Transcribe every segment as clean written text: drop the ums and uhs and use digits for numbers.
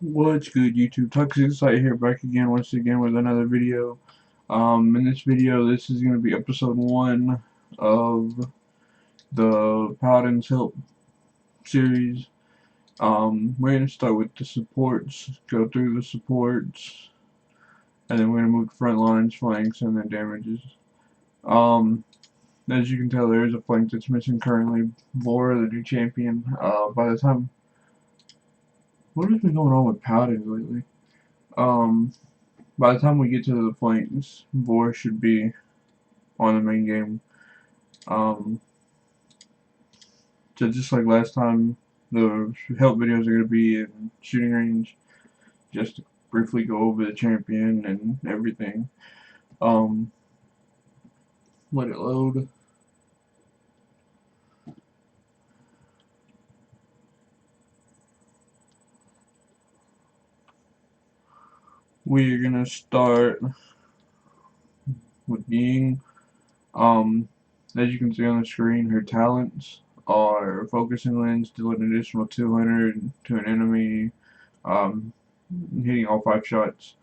What's good, YouTube? ToxicSight here, back again once again with another video. In this video, this is going to be episode 1 of the Paladins help series. We're going to start with the supports, go through the supports, and then we're going to move to front lines, flanks, and then damages. As you can tell, there is a flank that's missing currently. Vora, the new champion. By the time, what has been going on with Paladins lately? By the time we get to the flanks, Vor should be on the main game. So just like last time, the help videos are going to be in shooting range, just to briefly go over the champion and everything. Let it load. We're going to start with Ying. As you can see on the screen, her talents are focusing lens, deal an additional 200 to an enemy, hitting all 5 shots.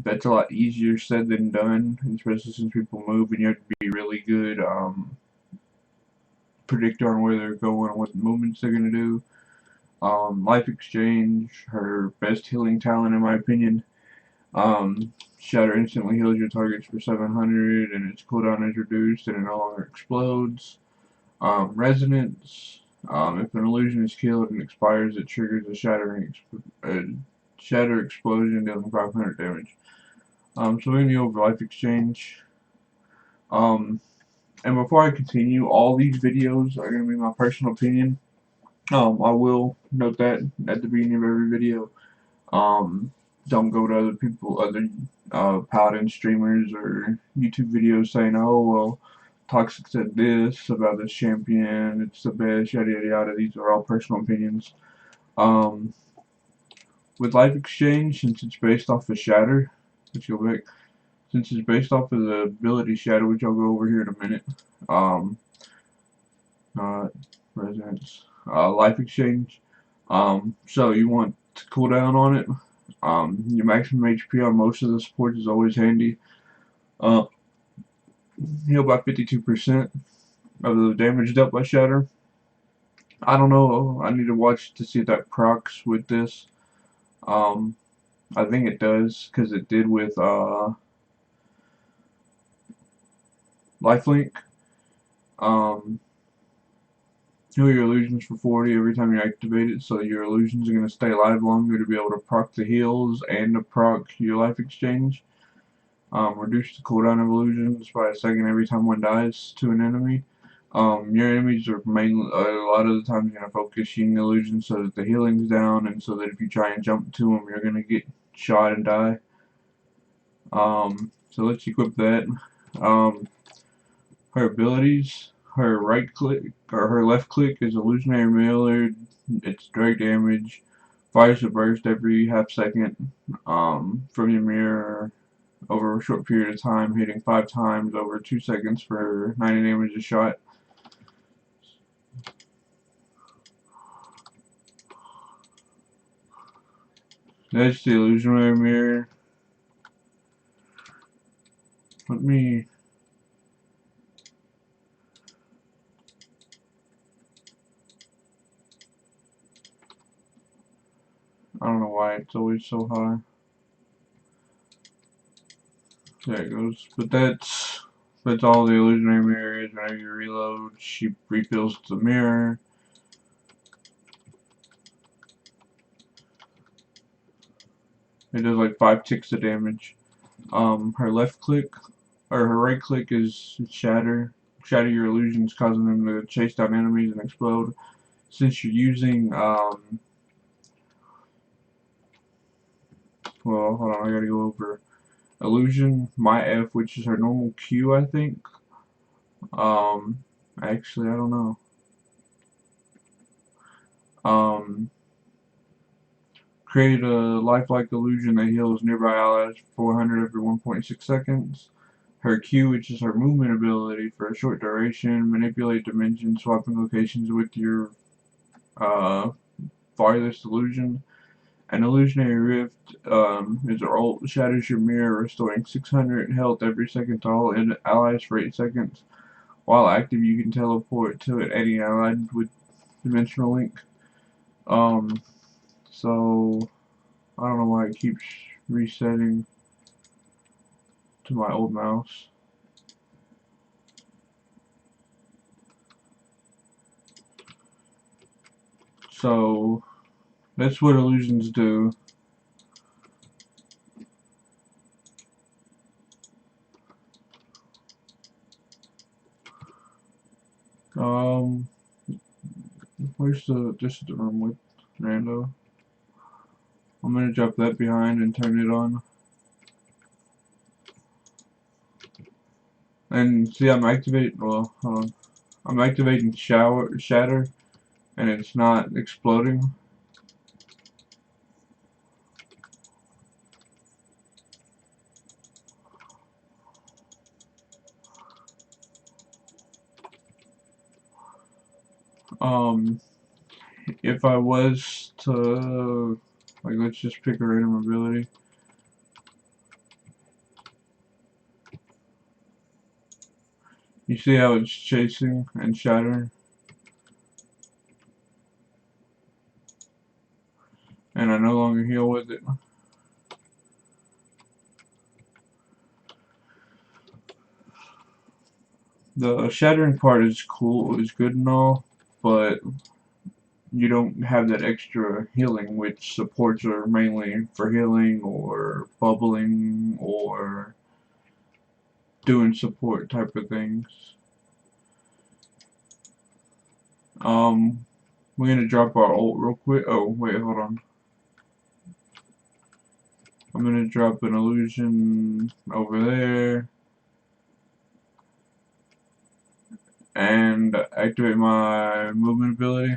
That's a lot easier said than done, especially since people move and you have to be really good predictor on where they're going and what movements they're going to do. Life exchange, her best healing talent in my opinion. Shatter instantly heals your targets for 700 and its cooldown is reduced and it no longer explodes. Resonance, if an illusion is killed and expires, it triggers a shatter explosion dealing 500 damage. So we're going to go over life exchange. And before I continue, all these videos are going to be my personal opinion. I will note that at the beginning of every video. Don't go to other Paladin streamers or YouTube videos saying, oh, well, Toxic said this about this champion, it's the best, yada yada yada. These are all personal opinions. With Life Exchange, since it's based off of Shatter, let's go back. Since it's based off of the ability Shatter, which I'll go over here in a minute. Resonance. Life Exchange. So you want to cool down on it. Your maximum HP on most of the supports is always handy. Heal by 52% of the damage dealt by Shatter. I don't know. I need to watch to see if that procs with this. I think it does, because it did with Lifelink. Heal your illusions for 40 every time you activate it, so your illusions are going to stay alive longer to be able to proc the heals and to proc your life exchange. Reduce the cooldown of illusions by a second every time one dies to an enemy. Your enemies are mainly, a lot of the time, going to focus Ying illusions so that the healing's down, and so that if you try and jump to them, you're going to get shot and die. So let's equip that. Her abilities. Her right click, or her left click is illusionary mailer. It's direct damage. Fires a burst every half second from your mirror over a short period of time, hitting 5 times over 2 seconds for 90 damage a shot. That's the illusionary mirror. I don't know why it's always so high. There it goes. But that's all the illusionary mirror is. Whenever you reload, she refills the mirror. It does like 5 ticks of damage. Her left click, or her right click is shatter. Shatter your illusions, causing them to chase down enemies and explode. Since you're using, well, hold on, I gotta go over illusion, my F, which is her normal Q, I think. Actually, I don't know. Create a lifelike illusion that heals nearby allies for 400 every 1.6 seconds. Her Q, which is her movement ability for a short duration. Manipulate dimensions, swapping locations with your farthest illusion. An illusionary rift is a ult, shatters your mirror, restoring 600 health every second to all allies for 8 seconds. While active, you can teleport to it any allied with dimensional link. So I don't know why it keeps resetting to my old mouse. So that's what illusions do. Where's this is the room with Rando. I'm gonna drop that behind and turn it on. And see, I'm activating. Well, hold on. I'm activating shatter, and it's not exploding. If I was to, like, let's just pick a random ability. You see how it's chasing and shattering? And I no longer heal with it. The shattering part is cool, is good and all, but you don't have that extra healing, which supports are mainly for healing or bubbling or doing support type of things. We're gonna drop our ult real quick. Oh, wait, hold on. I'm gonna drop an illusion over there and activate my movement ability.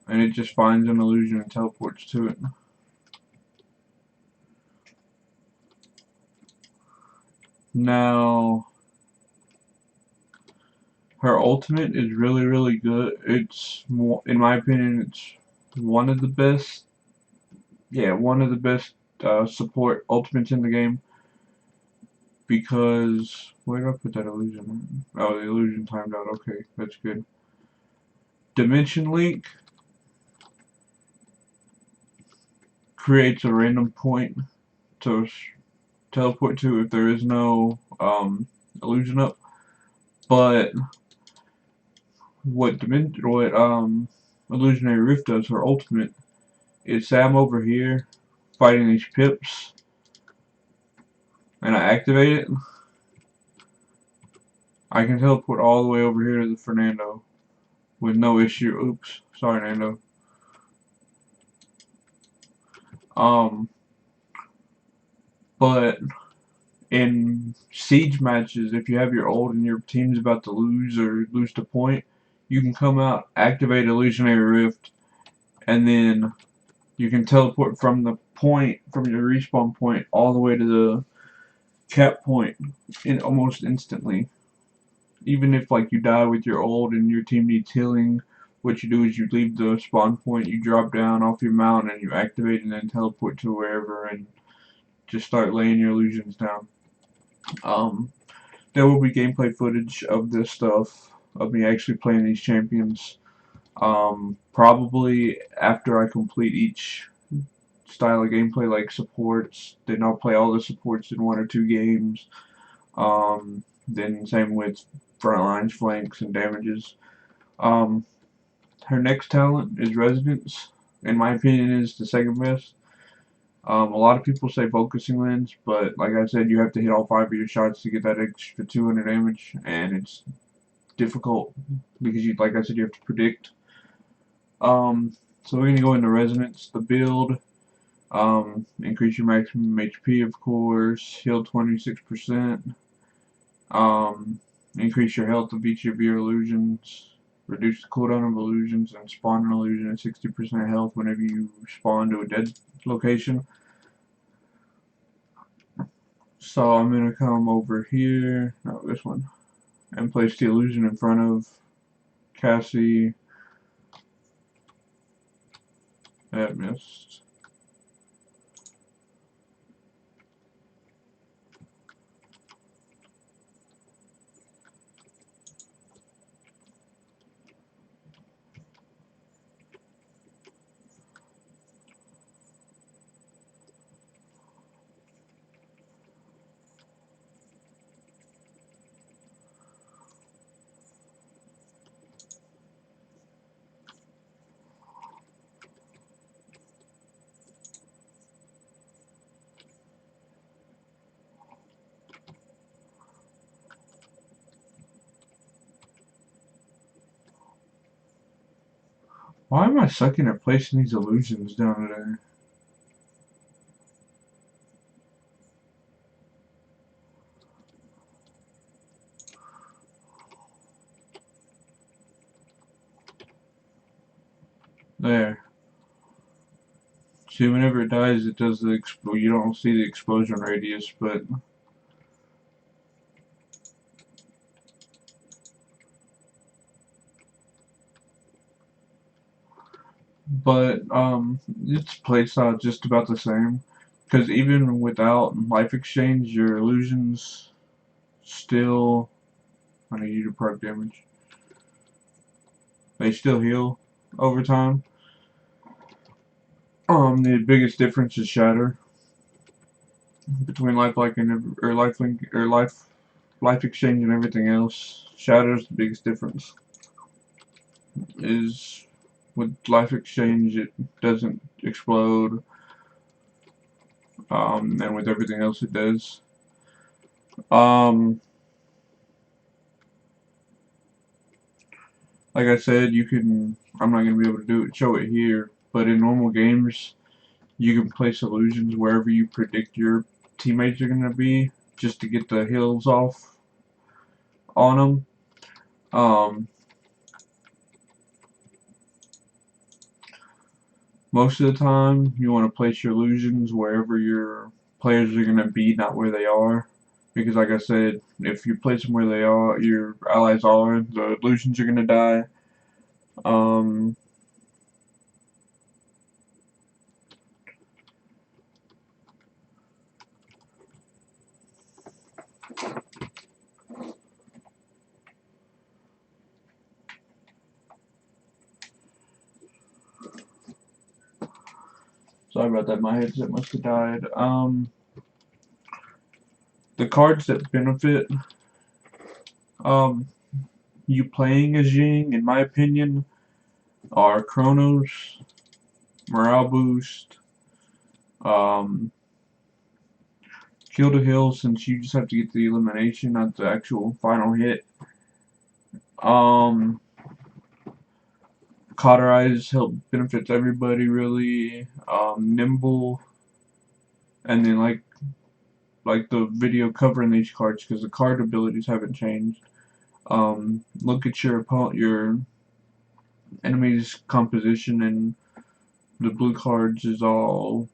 And it just finds an illusion and teleports to it. Now, her ultimate is really, really good. It's, in my opinion, it's one of the best. Yeah, one of the best support ultimates in the game. Because where did I put that illusion? Oh, the illusion timed out. Okay, that's good. Dimension Link creates a random point to teleport to if there is no illusion up. But what Illusionary Rift does, her ultimate, is say I'm over here fighting these pips, and I activate it, I can teleport all the way over here to the Fernando with no issue. Oops, sorry, Nando. But in siege matches, if you have your ult and your team's about to lose or lose the point, you can come out, activate Illusionary Rift, and then you can teleport from the point, from your respawn point, all the way to the cap point almost instantly. Even if like you die with your ult and your team needs healing, what you do is you leave the spawn point, you drop down off your mount, and you activate and then teleport to wherever and just start laying your illusions down. There will be gameplay footage of this stuff, of me actually playing these champions. Probably after I complete each style of gameplay, like supports, then I'll play all the supports in 1 or 2 games. Then same with front lines, flanks, and damages. Her next talent is Resonance. In my opinion, is the second best. A lot of people say Focusing Lens, but like I said, you have to hit all 5 of your shots to get that extra 200 damage, and it's difficult because like I said, you have to predict. So we're gonna go into Resonance. The build, increase your maximum HP, of course, heal 26%, increase your health of each of your illusions, reduce the cooldown of illusions, and spawn an illusion at 60% health whenever you spawn to a dead location. So I'm gonna come over here, no, this one, and place the illusion in front of Cassie, That missed. Why am I sucking at placing these illusions down there? There. See, whenever it dies, it does the you don't see the explosion radius, but its playstyle just about the same. Because even without life exchange, your illusions still. I need you to proc damage. They still heal over time. The biggest difference is shatter between lifelink and life exchange and everything else. Shatter's the biggest difference. Is with life exchange, it doesn't explode. And with everything else, it does. Like I said, you can. I'm not gonna be able to show it here, but in normal games, you can place illusions wherever you predict your teammates are gonna be, just to get the heals off on them. Most of the time, you want to place your illusions wherever your players are gonna be, not where they are. Because, like I said, if you place them where they are, your allies are, the illusions are gonna die. Sorry about that, my headset must have died. The cards that benefit you playing as Ying, in my opinion, are Chronos, Morale Boost, Kill to Heal, since you just have to get the elimination, not the actual final hit. Cauterize benefits everybody really. Nimble, and then like the video covering these cards, because the card abilities haven't changed. Look at your enemy's composition, and the blue cards is all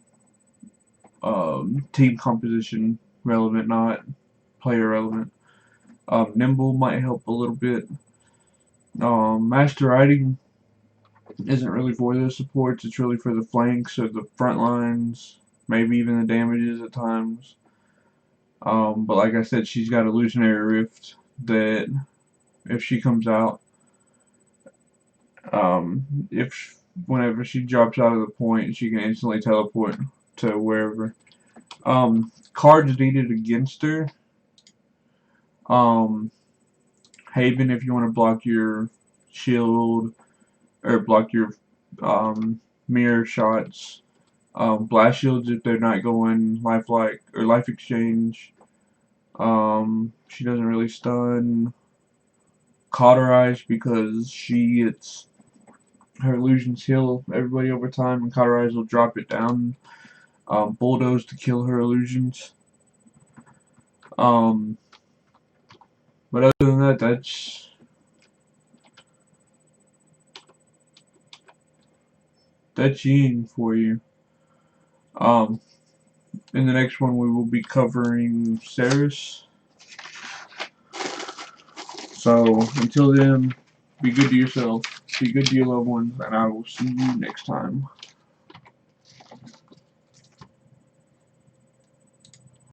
team composition relevant, not player relevant. Nimble might help a little bit. Master Riding isn't really for the supports, it's really for the flanks or the front lines, maybe even the damages at times. But like I said, she's got Illusionary Rift that if she comes out, whenever she drops out of the point, she can instantly teleport to wherever. Cards needed against her. Haven, if you want to block your shield or block your mirror shots. Blast shields if they're not going lifelike or life exchange. She doesn't really stun. Cauterize, because she gets her illusions heal everybody over time, and Cauterize will drop it down. Bulldoze to kill her illusions. But other than that, that's Ying for you. In the next one, we will be covering Ceres. So until then, be good to yourself, be good to your loved ones, and I will see you next time.